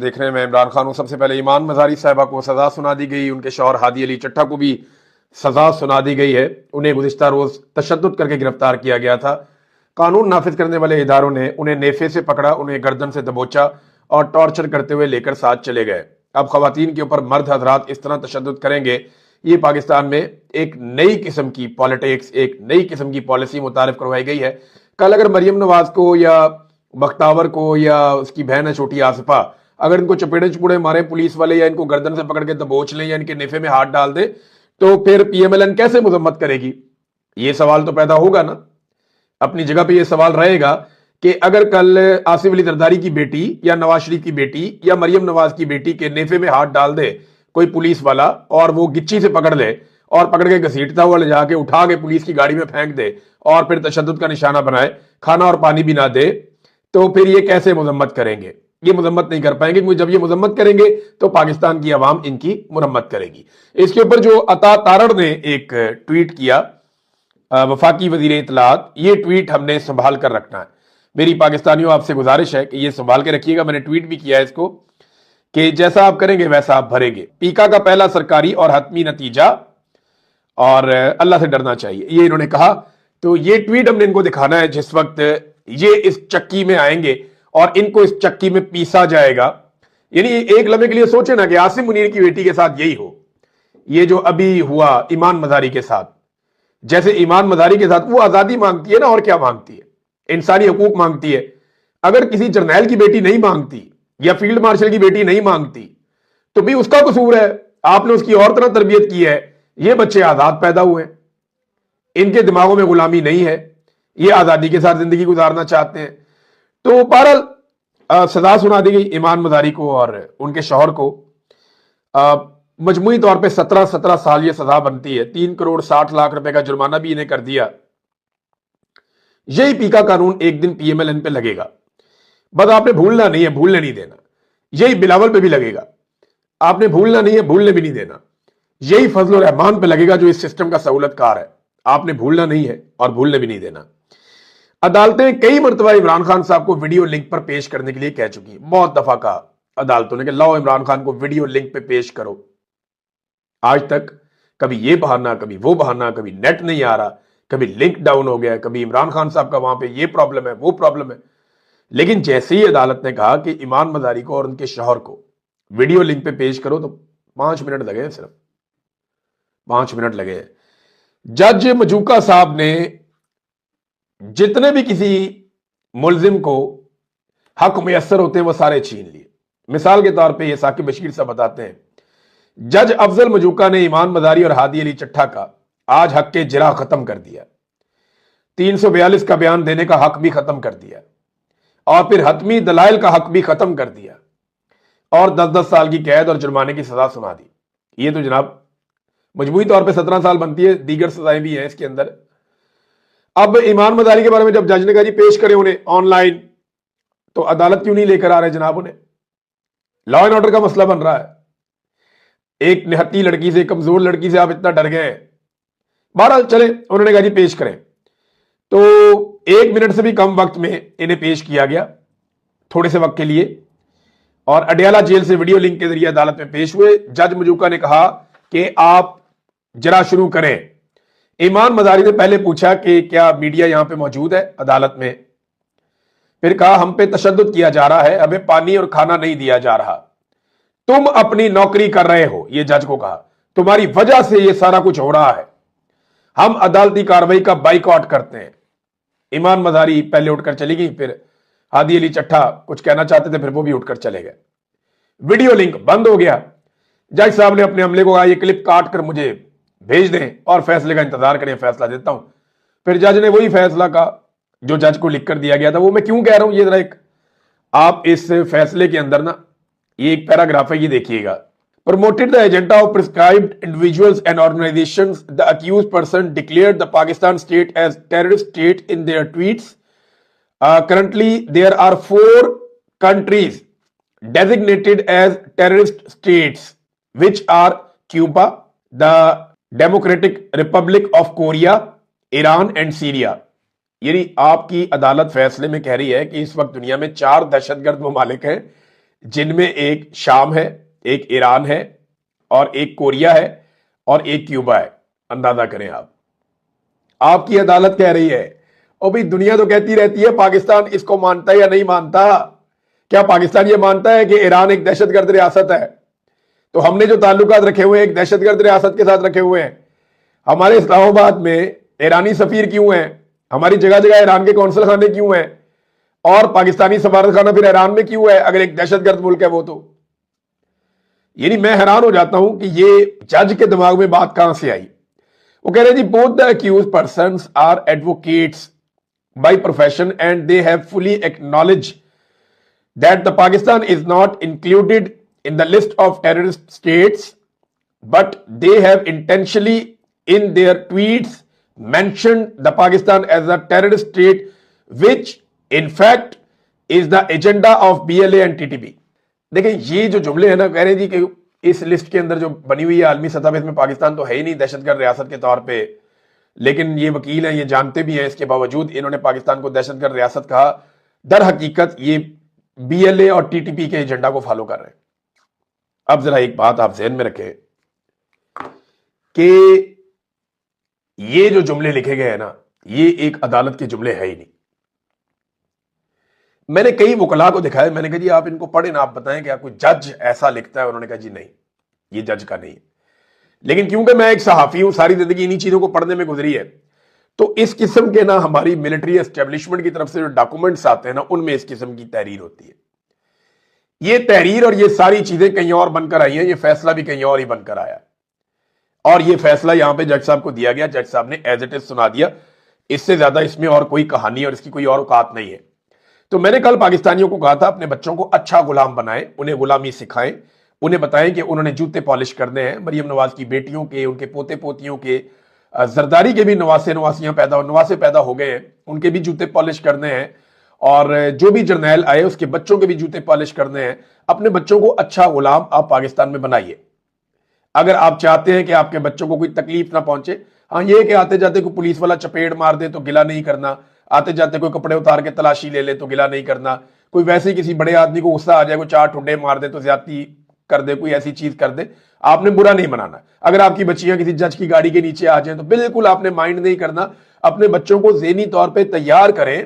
देख रहे हैं, मैं इमरान खान हूं। सबसे पहले ईमान मजारी साहिबा को सजा सुना दी गई, उनके शौहर हादी अली चट्टा को भी सजा सुना दी गई है। उन्हें गुज़िश्ता रोज तशद्दुद करके गिरफ्तार किया गया था। कानून नाफिज करने वाले इदारों ने उन्हें नेफे से पकड़ा, उन्हें गर्दन से दबोचा और टॉर्चर करते हुए लेकर साथ चले गए। अब खवातीन के ऊपर मर्द हजरात इस तरह तशद्दुद करेंगे, ये पाकिस्तान में एक नई किस्म की पॉलिटिक्स, एक नई किस्म की पॉलिसी मुतारिफ करवाई गई है। कल अगर मरियम नवाज को या बख्तावर को या उसकी बहन है छोटी आसिफा, अगर इनको चपेड़े चुपेड़े मारे पुलिस वाले या इनको गर्दन से पकड़ के दबोच लें या इनके नेफे में हाथ डाल दे, तो फिर पीएमएलएन कैसे मजम्मत करेगी? ये सवाल तो पैदा होगा ना। अपनी जगह पे ये सवाल रहेगा कि अगर कल आसिफ अली जरदारी की बेटी या नवाज शरीफ की बेटी या मरियम नवाज की बेटी के नेफे में हाथ डाल दे कोई पुलिस वाला और वो गिच्ची से पकड़ ले और पकड़ के घसीटता हुआ ले जाके उठा के पुलिस की गाड़ी में फेंक दे और फिर तशद्दुद का निशाना बनाए, खाना और पानी भी ना दे, तो फिर ये कैसे मजम्मत करेंगे? ये मजम्मत नहीं कर पाएंगे, क्योंकि जब ये मजम्मत करेंगे तो पाकिस्तान की आवाम इनकी मुरम्मत करेगी। इसके ऊपर जो अता तारड़ ने एक ट्वीट किया, वफाकी वजीर इत्तलात, ये ट्वीट हमने संभाल कर रखना है। मेरी पाकिस्तानियों आपसे गुजारिश है कि ये संभाल के रखिएगा। मैंने ट्वीट भी किया है इसको कि जैसा आप करेंगे वैसा आप भरेंगे। पीका का पहला सरकारी और हतमी नतीजा, और अल्लाह से डरना चाहिए, ये इन्होंने कहा। तो ये ट्वीट हमने इनको दिखाना है जिस वक्त ये इस चक्की में आएंगे और इनको इस चक्की में पीसा जाएगा। यानी एक लम्हे के लिए सोचे ना कि आसिम मुनीर की बेटी के साथ यही हो, ये जो अभी हुआ ईमान मजारी के साथ। जैसे ईमान मजारी के साथ वो आजादी मांगती है ना, और क्या मांगती है? इंसानी हकूक मांगती है। अगर किसी जर्नैल की बेटी नहीं मांगती या फील्ड मार्शल की बेटी नहीं मांगती तो भी उसका कसूर है, आपने उसकी और तरह तरबियत की है। ये बच्चे आजाद पैदा हुए, इनके दिमागों में गुलामी नहीं है, ये आजादी के साथ जिंदगी गुजारना चाहते हैं। तो बहरहाल सजा सुना दी गई ईमान मजारी को और उनके शौहर को। मजमूई तौर पे 17 साल ये सजा बनती है। 3 करोड़ 60 लाख रुपए का जुर्माना भी इन्हें कर दिया। यही पीका कानून एक दिन पीएमएलएन पे लगेगा, बस आपने भूलना नहीं है, भूलने नहीं देना। यही बिलावल पे भी लगेगा, आपने भूलना नहीं है, भूलने भी नहीं देना। यही फजल रहमान पे लगेगा जो इस सिस्टम का सहूलतकार है, आपने भूलना नहीं है और भूलने भी नहीं देना। अदालतें कई मरतबा इमरान खान साहब को वीडियो लिंक पर पेश करने के लिए कह चुकी है। बहुत दफा कहा अदालतों ने कि लाओ इमरान खान को वीडियो लिंक पे पेश करो। आज तक कभी ये बहाना, कभी वो बहाना, कभी नेट नहीं आ रहा, कभी लिंक डाउन हो गया, कभी इमरान खान साहब का वहां पे ये प्रॉब्लम है, वो प्रॉब्लम है। लेकिन जैसे ही अदालत ने कहा कि ईमान मजारी को और उनके शौहर को वीडियो लिंक पे पेश करो, तो 5 मिनट लगे हैं, सिर्फ 5 मिनट लगे हैं। जज मजूका साहब ने जितने भी किसी मुलजिम को हक मुयस्सर होते हैं वो सारे छीन लिए। मिसाल के तौर पे ये साकिब बशीर साहब बताते हैं, जज अफजल मजूका ने ईमान मजारी और हादी अली चट्टा का आज हक के जिरा खत्म कर दिया, 342 का बयान देने का हक भी खत्म कर दिया और फिर हतमी दलाइल का हक भी खत्म कर दिया और 10-10 साल की कैद और जुर्माने की सजा सुना दी। ये तो जनाब मजबूरी तौर पे 17 साल बनती है, दीगर सजाएं भी हैं इसके अंदर। अब ईमान मजारी के बारे में जब जज ने कहा जी पेश करें उन्हें ऑनलाइन, तो अदालत क्यों नहीं लेकर आ रहे जनाब उन्हें? लॉ एंड ऑर्डर का मसला बन रहा है। एक निहत्ती लड़की से, कमजोर लड़की से आप इतना डर गए हैं। बहरहाल चले, उन्होंने कहा जी पेश करें, तो 1 मिनट से भी कम वक्त में इन्हें पेश किया गया, थोड़े से वक्त के लिए, और अडियाला जेल से वीडियो लिंक के जरिए अदालत में पेश हुए। जज मजूका ने कहा कि आप जरा शुरू करें। ईमान मजारी ने पहले पूछा कि क्या मीडिया यहां पे मौजूद है अदालत में, फिर कहा हम पे तशद्दुद किया जा रहा है, हमें पानी और खाना नहीं दिया जा रहा, तुम अपनी नौकरी कर रहे हो, ये जज को कहा, तुम्हारी वजह से ये सारा कुछ हो रहा है, हम अदालती कार्रवाई का बाइकआउट करते हैं। ईमान मजारी पहले उठकर चली गई, फिर हादी अली चट्टा कुछ कहना चाहते थे, फिर वो भी उठकर चले गए। वीडियो लिंक बंद हो गया। जज साहब ने अपने अमले को कहा ये क्लिप काट कर मुझे भेज दें और फैसले का इंतजार करें, फैसला देता हूं। फिर जज ने वही फैसला कहा जो जज को लिख कर दिया गया था। वो मैं क्यों कह रहा हूं, ये जरा एक आप इस फैसले के अंदर ना, ये एक पैराग्राफ है, ये देखिएगा। Promoted the agenda of prescribed individuals and organisations, the accused person declared the Pakistan state as terrorist state in their tweets. Currently there are 4 countries designated as terrorist states, which are Cuba, the Democratic Republic of Korea, Iran and Syria। यानी आपकी अदालत फैसले में कह रही है कि इस वक्त दुनिया में 4 दहशतगर्द ममालिक हैं جن میں ایک شام ہے، ایک ایران ہے، اور ایک کوریا ہے، اور ایک کیوبا ہے۔ اندازہ کریں آپ کی عدالت کہہ رہی ہے، اور بھئی دنیا تو کہتی رہتی ہے پاکستان اس کو مانتا ہے یا نہیں مانتا۔ کیا پاکستان یہ مانتا ہے کہ ایران ایک دہشت گرد ریاست ہے؟ تو ہم نے جو تعلقات رکھے ہوئے ہیں ایک دہشت گرد ریاست کے ساتھ رکھے ہوئے ہیں۔ ہمارے اسلام آباد میں ایرانی سفیر کیوں ہیں؟ ہماری جگہ جگہ ایران کے کونسل خانے کیوں ہیں؟ اور پاکستانی سفارت خانہ پھر ایران میں کیوں ہے اگر ایک دہشت گرد ملک ہے وہ تو؟ یعنی میں حیران ہو جاتا ہوں کہ یہ جج کے دماغ میں بات کہاں سے آئی۔ وہ کہہ رہے جی both the accused persons are advocates by profession and they have fully acknowledged that the Pakistan is not included in the list of terrorist states, but they have intentionally in their tweets mentioned the Pakistan as a terrorist state, which in fact is the agenda of BLA and TTP۔ دیکھیں یہ جو جملے ہیں نا، کہہ رہے ہیں جی کہ اس لسٹ کے اندر جو بنی ہوئی ہے عالمی سطح پہ، اس میں پاکستان تو ہے ہی نہیں دہشت گرد ریاست کے طور پہ، لیکن یہ وکیل ہیں، یہ جانتے بھی ہیں، اس کے باوجود انہوں نے پاکستان کو دہشت گرد ریاست کہا۔ در حقیقت یہ بی ایل اے اور ٹی ٹی پی کے ایجنڈا کو فالو کر رہے ہیں۔ اب ذرا ایک بات آپ ذہن میں رکھیں کہ یہ جو جملے لکھے گئے ہیں نا، یہ ایک عدالت کے جملے ہے ہی نہیں۔ میں نے کئی وکلاء کو دکھایا، میں نے کہا جی آپ ان کو پڑھیں نا، آپ بتائیں کہ آپ کوئی جج ایسا لکھتا ہے؟ انہوں نے کہا جی نہیں، یہ جج کا نہیں ہے۔ لیکن کیونکہ میں ایک صحافی ہوں، ساری زندگی انہی چیزوں کو پڑھنے میں گزری ہے، تو اس قسم کے نا ہماری ملٹری اسٹیبلشمنٹ کی طرف سے جو ڈاکومنٹس آتے ہیں نا، ان میں اس قسم کی تحریر ہوتی ہے۔ یہ تحریر اور یہ ساری چیزیں کہیں اور بن کر آئی ہیں، یہ فیصلہ بھی کہیں اور ہی بن کر آیا ہے، اور یہ فیصلہ یہاں پہ جج صاحب کو دیا گیا، جج صاحب نے ایز اٹ از سنا دیا۔ اس سے زیادہ اس میں اور کوئی کہانی اور اس کی کوئی اور اوقات نہیں ہے۔ تو میں نے کل پاکستانیوں کو کہا تھا اپنے بچوں کو اچھا غلام بنائیں، انہیں غلامی سکھائیں، انہیں بتائیں کہ انہوں نے جوتے پالش کرنے ہیں، مریم نواز کی بیٹیوں کے، ان کے پوتے پوتیوں کے، زرداری کے بھی نواسے پیدا ہو گئے ہیں، ان کے بھی جوتے پالش کرنے ہیں، اور جو بھی جرنیل آئے اس کے بچوں کے بھی جوتے پالش کرنے ہیں۔ اپنے بچوں کو اچھا غلام آپ پاکستان میں بنائیے۔ اگر آپ چاہتے ہیں کہ آپ کے بچوں کو کوئی تکلیف نہ پہنچے، ہاں یہ کہ آتے جاتے کوئی پولیس والا چپیڑ مار دے تو گلہ نہیں کرنا، آتے جاتے کوئی کپڑے اتار کے تلاشی لے لے تو گلہ نہیں کرنا، کوئی ویسے ہی کسی بڑے آدمی کو غصہ آ جائے، کوئی 4 ٹھڈے مار دے تو زیادتی کر دے، کوئی ایسی چیز کر دے، آپ نے برا نہیں منانا۔ اگر آپ کی بچیاں کسی جج کی گاڑی کے نیچے آ جائیں تو بالکل آپ نے مائنڈ نہیں کرنا۔ اپنے بچوں کو ذہنی طور پہ تیار کریں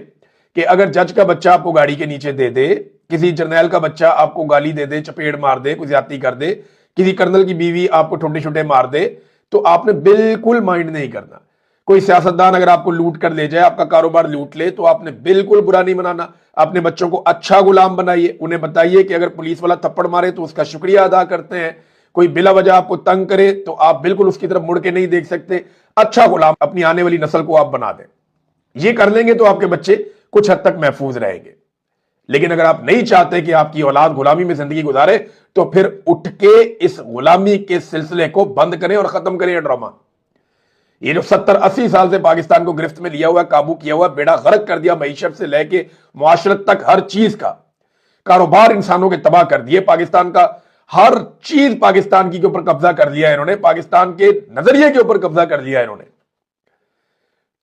کہ اگر جج کا بچہ آپ کو گاڑی کے نیچے دے دے، کسی جرنیل کا بچہ آپ کو گالی دے دے، چپیڑ مار دے، کوئی زیادتی کر دے، کسی کرنل کی بیوی آپ کو ٹھڈے چھڈے مار دے، تو آپ نے بالکل مائنڈ نہیں کرنا۔ کوئی سیاستدان اگر آپ کو لوٹ کر لے جائے، آپ کا کاروبار لوٹ لے، تو آپ نے بالکل برا نہیں منانا۔ اپنے بچوں کو اچھا غلام بنائیے، انہیں بتائیے کہ اگر پولیس والا تھپڑ مارے تو اس کا شکریہ ادا کرتے ہیں، کوئی بلا وجہ آپ کو تنگ کرے تو آپ بالکل اس کی طرف مڑ کے نہیں دیکھ سکتے۔ اچھا غلام اپنی آنے والی نسل کو آپ بنا دیں۔ یہ کر لیں گے تو آپ کے بچے کچھ حد تک محفوظ رہیں گے۔ لیکن اگر آپ نہیں چاہتے کہ آپ کی اولاد غلامی میں زندگی گزارے، تو پھر اٹھ کے اس غلامی کے سلسلے کو بند کریں اور ختم کریں یہ ڈرامہ۔ یہ جو 70-80 سال سے پاکستان کو گرفت میں لیا ہوا، قابو کیا ہوا، بیڑا غرق کر دیا، معیشت سے لے کے معاشرت تک ہر چیز کا کاروبار انسانوں کے تباہ کر دیے، پاکستان کا ہر چیز پاکستان کی کے اوپر قبضہ کر لیا انہوں نے، پاکستان کے نظریے کے اوپر قبضہ کر لیا انہوں نے،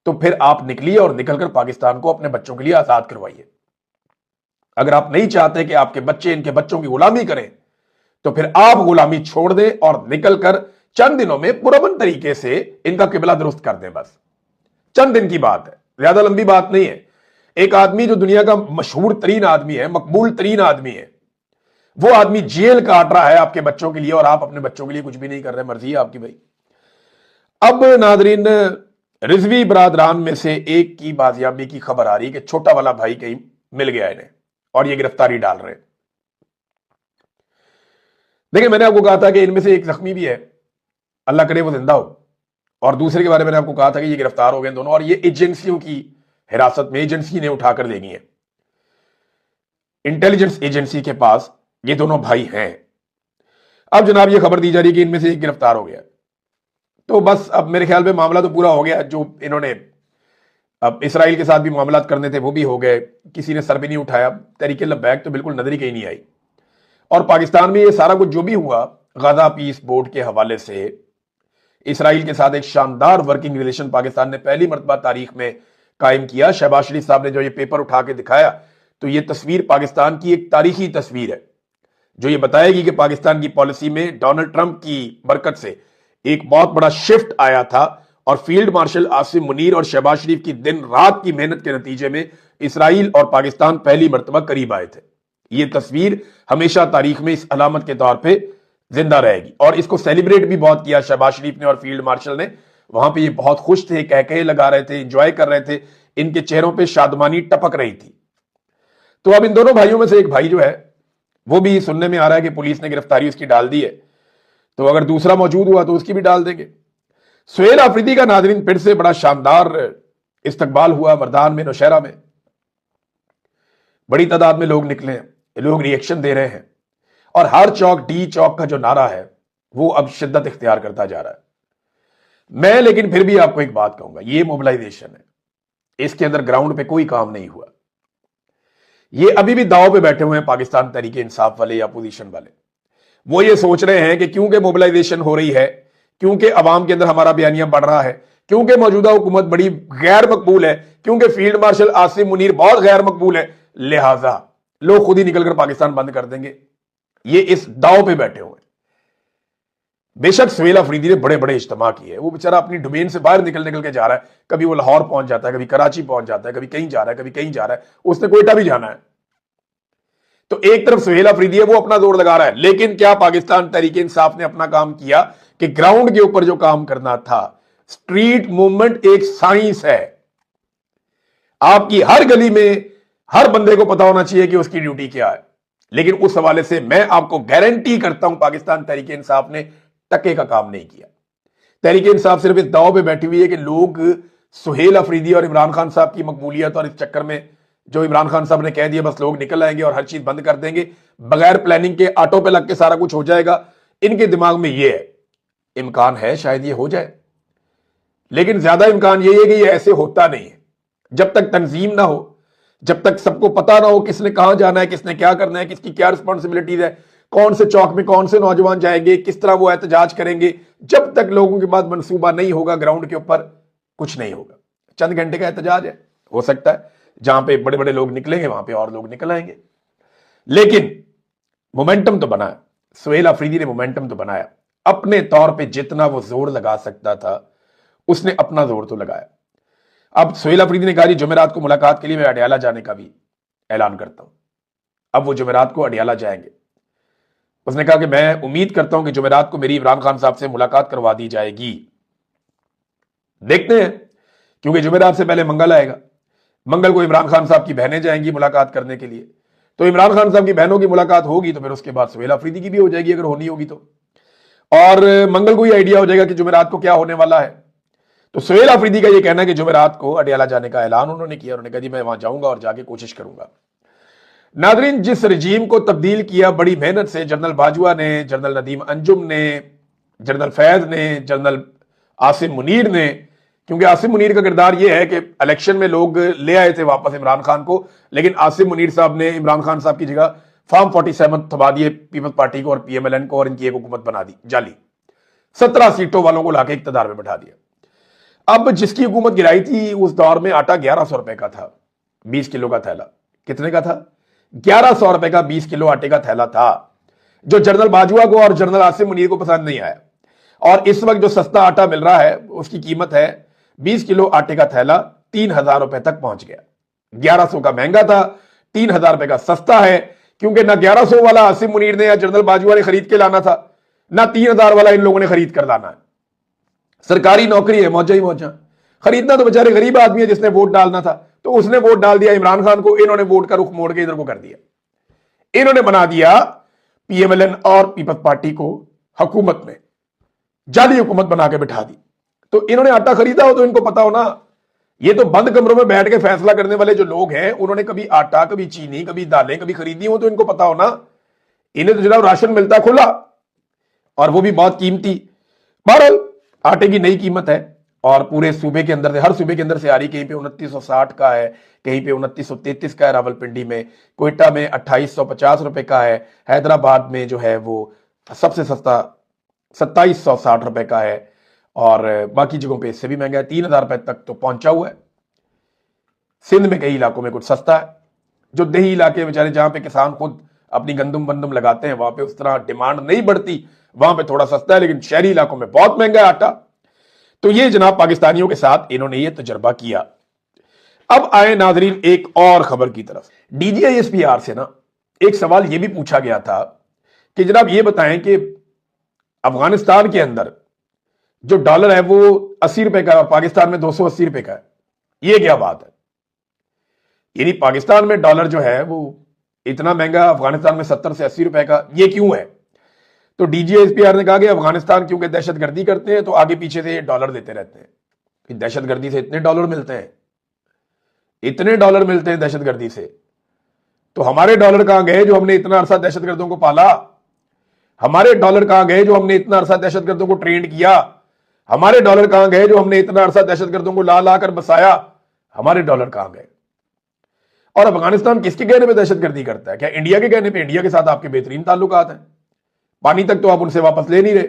تو پھر آپ نکلیے اور نکل کر پاکستان کو اپنے بچوں کے لیے آزاد کروائیے۔ اگر آپ نہیں چاہتے کہ آپ کے بچے ان کے بچوں کی غلامی کریں، تو پھر آپ غلامی چھوڑ دیں اور نکل کر چند دنوں میں پرامن طریقے سے ان کا قبلہ درست کر دیں۔ بس چند دن کی بات ہے، زیادہ لمبی بات نہیں ہے۔ ایک آدمی جو دنیا کا مشہور ترین آدمی ہے، مقبول ترین آدمی ہے، وہ آدمی جیل کاٹ رہا ہے آپ کے بچوں کے لیے، اور آپ اپنے بچوں کے لیے کچھ بھی نہیں کر رہے۔ مرضی ہے آپ کی بھائی۔ اب ناظرین، رضوی برادران میں سے ایک کی بازیابی کی خبر آ رہی کہ چھوٹا والا بھائی کہیں مل گیا انہیں، اور یہ گرفتاری ڈال رہے ہیں۔ دیکھیں، میں نے آپ کو کہا تھا کہ ان میں سے ایک زخمی بھی ہے، اللہ کرے وہ زندہ ہو، اور دوسرے کے بارے میں نے آپ کو کہا تھا کہ یہ گرفتار ہو گئے دونوں، اور یہ ایجنسیوں کی حراست میں، ایجنسی نے اٹھا کر لے گئی ہیں۔ انٹیلیجنس ایجنسی کے پاس یہ دونوں بھائی ہیں۔ اب جناب یہ خبر دی جا رہی کہ ان میں سے ایک گرفتار ہو گیا، تو بس اب میرے خیال میں معاملہ تو پورا ہو گیا۔ جو انہوں نے اب اسرائیل کے ساتھ بھی معاملات کرنے تھے وہ بھی ہو گئے، کسی نے سر بھی نہیں اٹھایا، تحریک لبیک تو بالکل نظر ہی کہیں نہیں آئی۔ اور پاکستان میں یہ سارا کچھ جو بھی ہوا، غزہ پیس بورڈ کے حوالے سے اسرائیل کے ساتھ ایک شاندار ورکنگ ریلیشن پاکستان نے پہلی مرتبہ تاریخ میں قائم کیا۔ شہباز شریف صاحب نے جو یہ پیپر اٹھا کے دکھایا، تو یہ تصویر پاکستان کی ایک تاریخی تصویر ہے۔ जो ये बताएगी कि पाकिस्तान की पॉलिसी में डोनाल्ड ट्रंप की बरकत से एक बहुत बड़ा शिफ्ट आया था और फील्ड मार्शल आसिम मुनीर और शहबाज शरीफ की दिन रात की मेहनत के नतीजे में इसराइल और पाकिस्तान पहली मर्तबा करीब आए थे। ये तस्वीर हमेशा तारीख में इस अलामत के तौर पे जिंदा रहेगी और इसको सेलिब्रेट भी बहुत किया शहबाज शरीफ ने और फील्ड मार्शल ने। वहां पे ये बहुत खुश थे, कह लगा रहे थे, एंजॉय कर रहे थे, इनके चेहरों पे शादमानी टपक रही थी। तो अब इन दोनों भाइयों में से एक भाई जो है वो भी सुनने में आ रहा है कि पुलिस ने गिरफ्तारी उसकी डाल दी है, तो अगर दूसरा मौजूद हुआ तो उसकी भी डाल देंगे। सुहेल आफरीदी का नाजरीन फिर से बड़ा शानदार इस्तकबाल हुआ मर्दान में, नौशहरा में बड़ी तादाद में लोग निकले हैं, लोग रिएक्शन दे रहे हैं और हर चौक डी चौक का जो नारा है वो अब शिद्दत इख्तियार करता जा रहा है। मैं लेकिन फिर भी आपको एक बात कहूंगा, ये मोबिलाइजेशन है, इसके अंदर ग्राउंड पे कोई काम नहीं हुआ। ये अभी भी दांव पे बैठे हुए हैं पाकिस्तान तहरीके इंसाफ वाले या अपोजिशन वाले। वो ये सोच रहे हैं कि क्योंकि मोबिलाइजेशन हो रही है, क्योंकि अवाम के अंदर हमारा बयानिया बढ़ रहा है, क्योंकि मौजूदा हुकूमत बड़ी गैर मकबूल है, क्योंकि फील्ड मार्शल आसिम मुनीर बहुत गैर मकबूल है, लिहाजा लोग खुद ही निकलकर पाकिस्तान बंद कर देंगे। ये इस दांव पे बैठे हुए हैं। बेशक सुहेल अफरीदी ने बड़े बड़े इज्तिमा किए, वो बेचारा अपनी डोमेन से बाहर निकल के जा रहा है, कभी वो लाहौर पहुंच जाता है, कभी कराची पहुंच जाता है, कभी कहीं जा रहा है, कभी कहीं जा रहा है, उसने कोयटा भी जाना है। तो एक तरफ सुहेल अफरीदी है, वो अपना जोर लगा रहा है, लेकिन क्या पाकिस्तान तहरीके इंसाफ ने अपना काम किया कि ग्राउंड के ऊपर जो काम करना था, स्ट्रीट मूवमेंट एक साइंस है। आपकी हर गली में हर बंदे को पता होना चाहिए कि उसकी ड्यूटी क्या है। लेकिन उस हवाले से मैं आपको गारंटी करता हूं पाकिस्तान तहरीके इंसाफ ने टके का काम नहीं किया। तहरीके इंसाफ सिर्फ इस दाव पे बैठी हुई है कि लोग सुहेल अफरीदी और इमरान खान साहब की मकबूलियत और इस चक्कर में जो इमरान खान साहब ने कह दिया बस लोग निकल आएंगे और हर चीज बंद कर देंगे, बगैर प्लानिंग के ऑटो पे लग के सारा कुछ हो जाएगा। इनके दिमाग में ये है, इम्कान है शायद ये हो जाए, लेकिन ज्यादा इम्कान यही है कि ये ऐसे होता नहीं है। जब तक तंजीम ना हो, जब तक सबको पता ना हो किसने कहां जाना है, किसने क्या करना है, किसकी क्या रिस्पॉन्सिबिलिटीज है, कौन से चौक में कौन से नौजवान जाएंगे, किस तरह वो एहतजाज करेंगे, जब तक लोगों के पास मंसूबा नहीं होगा ग्राउंड के ऊपर कुछ नहीं होगा। चंद घंटे का एहतजाज है, हो सकता है जहां पे बड़े बड़े लोग निकलेंगे वहां पे और लोग निकल आएंगे, लेकिन मोमेंटम तो बना। सुहेल अफरीदी ने मोमेंटम तो बनाया अपने तौर पे, जितना वो जोर लगा सकता था उसने अपना जोर तो लगाया। अब सुहेल अफरीदी ने कहा जी जुमेरात को मुलाकात के लिए मैं अडियाला जाने का भी ऐलान करता हूं। अब वो जुमेरात को अडियाला जाएंगे। उसने कहा कि मैं उम्मीद करता हूं कि जुमेरात को मेरी इमरान खान साहब से मुलाकात करवा दी जाएगी। देखते हैं, क्योंकि जुमेरात से पहले मंगल आएगा, मंगल को इमरान खान साहब की बहनें जाएंगी मुलाकात करने के लिए, तो इमरान खान साहब की बहनों की मुलाकात होगी तो फिर उसके बाद सुहेल अफरीदी की भी हो जाएगी अगर होनी होगी तो, और मंगल को ही आइडिया हो जाएगा कि जुमेरात को क्या होने वाला है। तो सुहेल अफरीदी का यह कहना है कि जुमेरात को अडियाला जाने का ऐलान उन्होंने किया। उन्होंने कहा जी मैं वहां जाऊंगा और जाके कोशिश करूंगा। नादरीन, जिस रजीम को तब्दील किया बड़ी मेहनत से जनरल बाजवा ने, जनरल नदीम अंजुम ने, जनरल फैज ने, जनरल आसिम मुनीर ने, क्योंकि आसिम मुनीर का किरदार यह है कि इलेक्शन में लोग ले आए थे वापस इमरान खान को, लेकिन आसिम मुनीर साहब ने इमरान खान साहब की जगह फॉर्म 47 थमा दिए पीपल्स पार्टी को और पीएमएलएन को, और इनकी एक हुकूमत बना दी जाली। 17 सीटों वालों को लाके इक्तदार में बैठा दिया। अब जिसकी हुकूमत गिराई थी उस दौर में आटा 1100 रुपए का था, 20 किलो का थैला। कितने का था? 1100 रुपए का 20 किलो आटे का थैला था, जो जनरल बाजवा को और जनरल आसिम मुनीर को पसंद नहीं आया। और इस वक्त जो सस्ता आटा मिल रहा है उसकी कीमत है 20 किलो आटे का थैला 3000 रुपए तक पहुंच गया। 1100 का महंगा था, 3000 रुपए का सस्ता है, क्योंकि ना 1100 वाला आसिम मुनीर ने या जनरल बाजवा ने खरीद के लाना था, ना 3000 वाला इन लोगों ने खरीद कर लाना है। सरकारी नौकरी है, मौजा ही मौजा। खरीदना तो बेचारे गरीब आदमी है जिसने वोट डालना था, तो उसने वोट डाल दिया इमरान खान को। इन्होंने वोट का रुख मोड़ के इधर को कर दिया। इन्होंने बना दिया पीएमएलएन और पीपल्स पार्टी को हुकूमत में, जाली हुकूमत बना के बिठा दी। तो इन्होंने आटा खरीदा हो तो इनको पता हो ना, ये तो बंद कमरों में बैठ के फैसला करने वाले जो लोग हैं, उन्होंने कभी आटा, कभी चीनी, कभी दालें कभी खरीदी हो तो इनको पता हो ना। इन्हें तो जनाब राशन मिलता खुला, और वो भी बहुत कीमती। बहरहाल आटे की नई कीमत है और पूरे सूबे के अंदर से, हर सूबे के अंदर से आ रही। कहीं पे 2960 का है, कहीं पे 2933 का है, रावलपिंडी में, कोयटा में 2850 रुपए का है, हैदराबाद में जो है वो सबसे सस्ता 2760 रुपए का है, और बाकी जगहों पे इससे भी महंगा है, 3000 रुपए तक तो पहुंचा हुआ है। सिंध में कई इलाकों में कुछ सस्ता है, जो देही इलाके बेचारे जहां पे किसान खुद अपनी गंदम बंदम लगाते हैं, वहां पे उस तरह डिमांड नहीं बढ़ती, वहां पे थोड़ा सस्ता है, लेकिन शहरी इलाकों में बहुत महंगा है आटा। तो ये जनाब पाकिस्तानियों के साथ इन्होंने ये तजर्बा किया। अब आए नाजरीन एक और खबर की तरफ। DGISPR से ना एक सवाल ये भी पूछा गया था कि जनाब ये बताएं कि अफगानिस्तान के अंदर जो डॉलर है वो 80 रुपए का है और पाकिस्तान में 280 रुपए का है, ये क्या बात है? यानी पाकिस्तान में डॉलर जो है वो इतना महंगा, अफगानिस्तान में 70 से 80 रुपए का, ये क्यों है? तो DGISPR ने कहा कि अफगानिस्तान क्योंकि दहशतगर्दी करते हैं तो आगे पीछे से डॉलर देते रहते हैं। कि दहशतगर्दी से इतने डॉलर मिलते हैं, इतने डॉलर मिलते हैं दहशतगर्दी से, तो हमारे डॉलर कहां गए जो हमने इतना अरसा दहशतगर्दों को पाला? हमारे डॉलर कहां गए जो हमने इतना अरसा दहशतगर्दों को ट्रेंड किया? हमारे डॉलर कहां गए जो हमने इतना अरसा दहशतगर्दों को ला ला कर बसाया? हमारे डॉलर कहां गए? और अफगानिस्तान किसके कहने पे दहशतगर्दी करता है? क्या इंडिया के कहने पे? इंडिया के साथ आपके बेहतरीन ताल्लुकात हैं, पानी तक तो आप उनसे वापस ले नहीं रहे।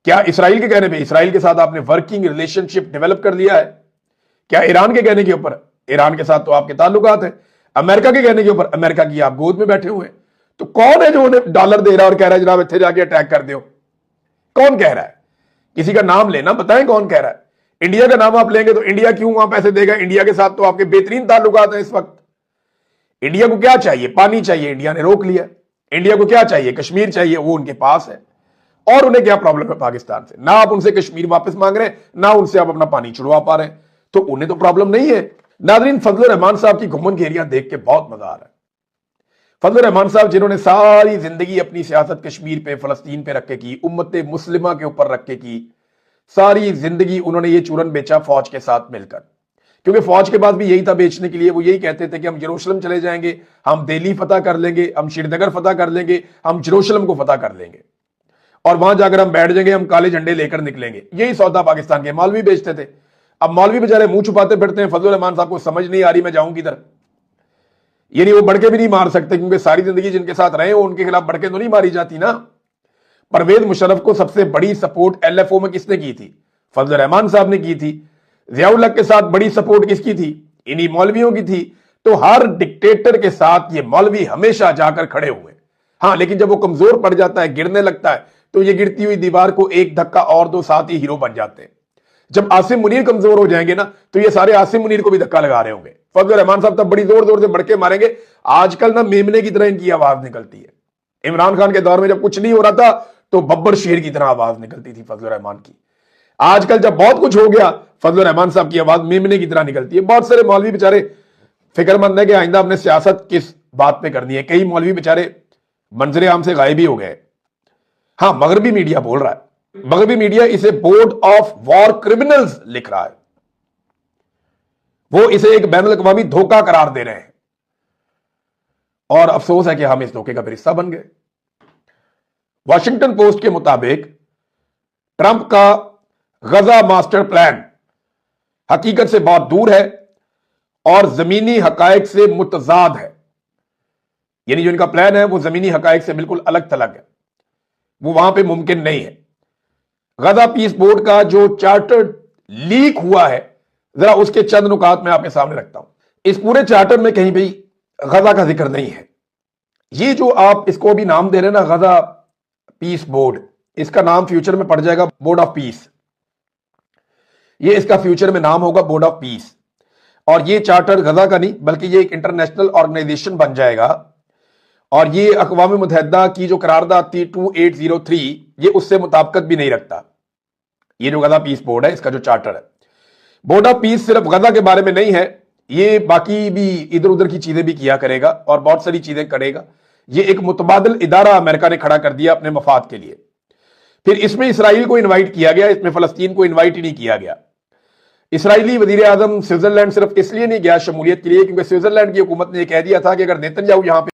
क्या इसराइल के कहने पे? इसराइल के साथ आपने वर्किंग रिलेशनशिप डेवलप कर लिया है। क्या ईरान के कहने के ऊपर? ईरान के साथ तो आपके ताल्लुकात हैं। अमेरिका के कहने के ऊपर? अमेरिका की आप गोद में बैठे हुए हैं। तो कौन है जो उन्हें डॉलर दे रहा है और कह रहा है जनाब इतने जाके अटैक कर दो? कौन कह रहा है? किसी का नाम लेना, बताएं कौन कह रहा है। इंडिया का नाम आप लेंगे तो इंडिया क्यों वहां पैसे देगा? इंडिया के साथ तो आपके बेहतरीन ताल्लुकात हैं इस वक्त। इंडिया को क्या चाहिए? पानी चाहिए, इंडिया ने रोक लिया। इंडिया को क्या चाहिए? कश्मीर चाहिए, वो उनके पास है। और उन्हें क्या प्रॉब्लम है पाकिस्तान से? ना आप उनसे कश्मीर वापस मांग रहे हैं, ना उनसे आप अपना पानी छुड़वा पा रहे हैं, तो उन्हें तो प्रॉब्लम नहीं है। नाज़रीन, फजल रहमान साहब की घुमन घेरियां देख के बहुत मजा आ रहा है। फजल रहमान साहब जिन्होंने सारी जिंदगी अपनी सियासत कश्मीर पे, फलस्तीन पे रख के की, उम्मत मुस्लिमा के ऊपर रख के की, सारी जिंदगी उन्होंने ये चूरन बेचा फौज के साथ मिलकर, क्योंकि फौज के पास भी यही था बेचने के लिए। वो यही कहते थे कि हम यरूशलेम चले जाएंगे, हम दिल्ली फतह कर लेंगे, हम श्रीनगर फतह कर लेंगे, हम यरूशलेम को फतह कर लेंगे और वहां जाकर हम बैठ जाएंगे, हम काले झंडे लेकर निकलेंगे। यही सौदा पाकिस्तान के मौलवी बेचते थे। अब मौलवी बेचारे मुंह छुपाते फिरते हैं। फजल रहमान साहब को समझ नहीं आ रही मैं जाऊं किधर। यानी वो बड़के भी नहीं मार सकते, क्योंकि सारी जिंदगी जिनके साथ रहे हो उनके खिलाफ बड़के तो नहीं मारी जाती ना। परवेज मुशर्रफ को सबसे बड़ी सपोर्ट LFO में किसने की थी? फजल रहमान साहब ने की थी। जियाउल हक के साथ बड़ी सपोर्ट किसकी थी? इन्हीं मौलवियों की थी। तो हर डिक्टेटर के साथ ये मौलवी हमेशा जाकर खड़े हुए। हाँ, लेकिन जब वो कमजोर पड़ जाता है, गिरने लगता है, तो ये गिरती हुई दीवार को एक धक्का और दो, साथ ही हीरो बन जाते हैं। जब आसिम मुनीर कमजोर हो जाएंगे ना, तो ये सारे आसिम मुनीर को भी धक्का लगा रहे होंगे। फजल रहमान साहब तब बड़ी जोर जोर से बड़के मारेंगे। आजकल ना मेमने की तरह इनकी आवाज निकलती है। इमरान खान के दौर में जब कुछ नहीं हो रहा था तो बब्बर शेर की तरह आवाज निकलती थी फजल रहमान की। आजकल जब बहुत कुछ हो गया, फजल रहमान साहब की आवाज मेमने की तरह निकलती है। बहुत सारे मौलवी बेचारे फिक्रमंद है कि आइंदा हमने सियासत किस बात पे करनी है। कई मौलवी बेचारे मंजरे आम से गायब ही हो गए। हाँ, मगरबी मीडिया बोल रहा है, मगरबी मीडिया इसे बोर्ड ऑफ वॉर क्रिमिनल्स लिख रहा है। वो इसे एक बैनुल अक़वामी धोखा करार दे रहे हैं और अफसोस है कि हम इस धोखे का हिस्सा बन गए। वॉशिंगटन पोस्ट के मुताबिक ट्रंप का गजा मास्टर प्लान हकीकत से बहुत दूर है और जमीनी हकायक से मुतजाद है। यानी जो इनका प्लान है वो जमीनी हकायक से बिल्कुल अलग थलग है, वो वहां पे मुमकिन नहीं है। गजा पीस बोर्ड का जो चार्टर लीक हुआ है, जरा उसके चंद नुकात मैं आपके सामने रखता हूं। इस पूरे चार्टर में कहीं भी गजा का जिक्र नहीं है। ये जो आप इसको भी नाम दे रहे हैं ना, गजा पीस बोर्ड, इसका नाम फ्यूचर में पड़ जाएगा बोर्ड ऑफ पीस। ये इसका फ्यूचर में नाम होगा बोर्ड ऑफ पीस। और ये चार्टर गजा का नहीं बल्कि ये एक इंटरनेशनल ऑर्गेनाइजेशन बन जाएगा और ये अक़वाम मुत्तहिदा की जो करारदाद थी 2803, ये उससे मुताबिकत भी नहीं रखता। ये जो गजा पीस बोर्ड है, इसका जो चार्टर है, बोर्ड ऑफ पीस सिर्फ गजा के बारे में नहीं है, ये बाकी भी इधर उधर की चीजें भी किया करेगा और बहुत सारी चीजें करेगा। ये एक मुतबादिल इदारा अमेरिका ने खड़ा कर दिया अपने मफाद के लिए। फिर इसमें इसराइल को इन्वाइट किया गया, इसमें फलस्तीन को इन्वाइट ही नहीं किया गया। इसराइली वजीर आजम स्विट्जरलैंड सिर्फ इसलिए नहीं गया शमूलियत के लिए क्योंकि स्विट्जरलैंड की हुकूमत ने यह कह दिया था कि अगर नेतन्याहू यहां पे